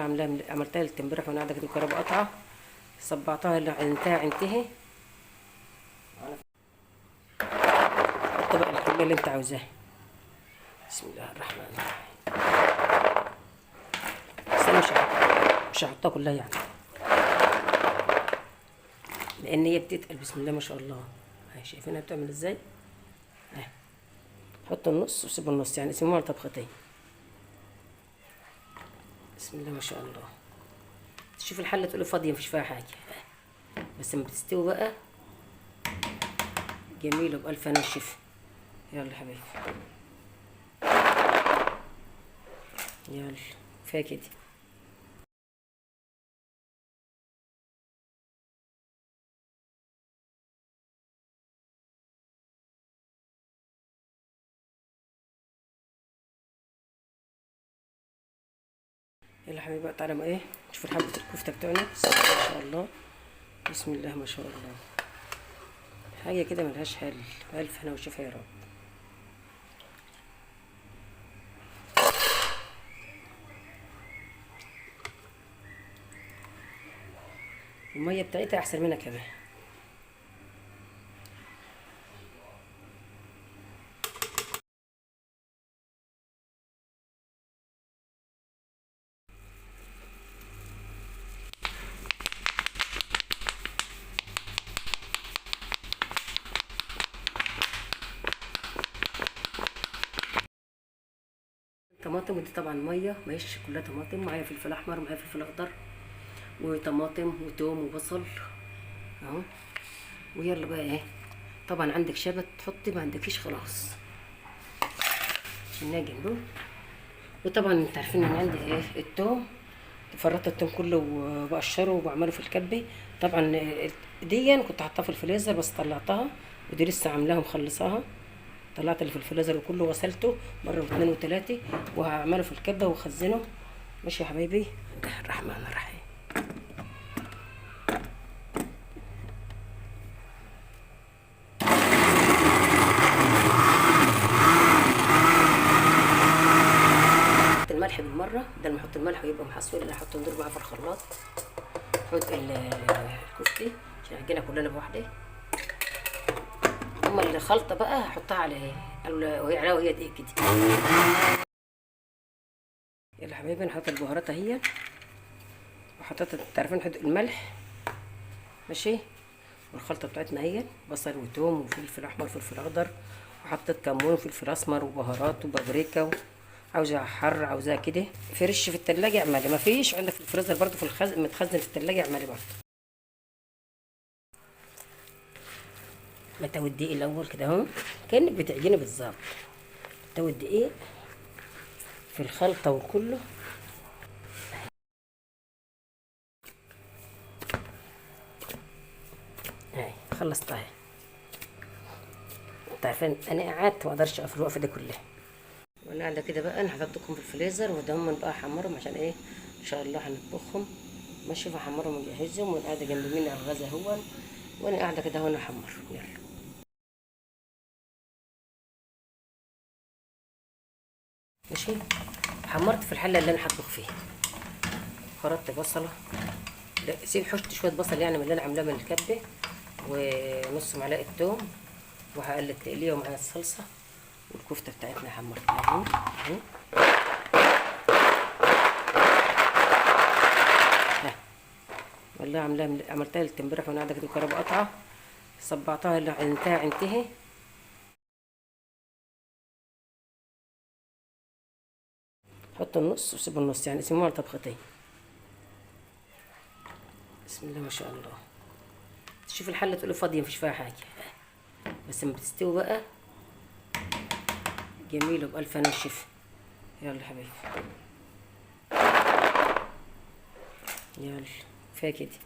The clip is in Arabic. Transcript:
والله عملتها ليلة امبارح وانا قاعده كده الكهرباء قطعه، صبعتها اللي عينتها عينتها. حط بقى الكميه اللي انت عاوزاها. بسم الله الرحمن الرحيم. بس انا مش هحطها كلها يعني، لان هي بتتقل. بسم الله ما شاء الله. اهي شايفينها بتعمل ازاي اهي. حط النص وسيب النص، يعني سيبوها طبختين. بسم الله ما شاء الله. تشوف الحله تقولي فاضيه مفيش فيها حاجه، بس لما بتستوي بقى جميله بألف هنا والشفا. يلا يا حبيبي يلا كفايه كده. يلا حبيبي بقى تعالى ايه نشوف حبة الكفتة بتوعنا. ما شاء الله بسم الله ما شاء الله. حاجة كده ملهاش حل. ألف هنا وشفا يا رب. المية بتاعتها أحسن منها كمان. طماطم، ودي طبعا ميه ماهيش كلها طماطم، معايا فلفل احمر ومعايا فلفل اخضر وطماطم وتوم وبصل اهو. ويلا بقى ايه، طبعا عندك شبت تحطي، ما عندكيش خلاص عشان جنبه. وطبعا انت عارفين ان عندي ايه التوم، فرطت التوم كله وبقشره وبعمله في الكبه. طبعا دي كنت حاطاها في الفريزر بس طلعتها، ودي لسه عاملاها مخلصاها. طلعت اللي في الفريزر وكله غسلته مره واثنين وثلاثه، وهعمله في الكبه واخزنه. ماشي يا حبايبي. بسم الله الرحمن الرحيم. الملح بالمره، بدل ما احط الملح ويبقى محصول اللي احطه نضرب بقى في الخلاط. احط الكفتة عشان نعجنها كلنا بواحده. اما الخلطه بقى هحطها على وهي عليها وهي دقيق كده. يلا يا حبايبي نحط البهارات اهي، وحطيت تعرفين نحط الملح ماشي، والخلطه بتاعتنا اهي بصل وتوم وفلفل احمر وفلفل اخضر، وحطيت كمون وفلفل اسمر وبهارات وبابريكا. عاوزة حر عاوزاها كده فرش في التلاجة اعملي، ما فيش عندك في الفريزر برضو في متخزن في التلاجة اعملي برضو. بتوي الدقيق الاول كده اهو، كانك بتعجني بالظبط. بتوي الدقيق في الخلطه وكله. اهي خلصتها اهي. انت عارفين انا قعدت ما اقدرش اقف الوقفه دي كلها، وانا قاعده كده بقى. انا هحطكم في الفريزر ودهم بقى احمرهم عشان ايه ان شاء الله هنطبخهم. ماشي فحمرهم واجهزهم، وانا قاعده جنب مني على الغزا هو، وانا قاعده كده وانا احمر. يلا ماشي. حمرت في الحله اللي انا هطبخ فيها. خرطت بصله، لا سيب حشت شويه بصل يعني من اللي انا عاملاه من الكبه، ونص معلقه توم، وهقلب تقليه ومعاها الصلصه. والكفته بتاعتنا حمرتها اهو اهو. والله عملتها ليلة امبارح وانا قاعده كده الكهرباء قطعه، صبعتها اللي عينتها عينتها. حط النص وسيب النص، يعني سيبوها طبختين. بسم الله ما شاء الله. تشوف الحله تقولي فاضيه مفيش فيها حاجه، بس لما بتستوي بقى جميله بألف هنا والشفا. يلا يا حبيبي يلا كفايه كده.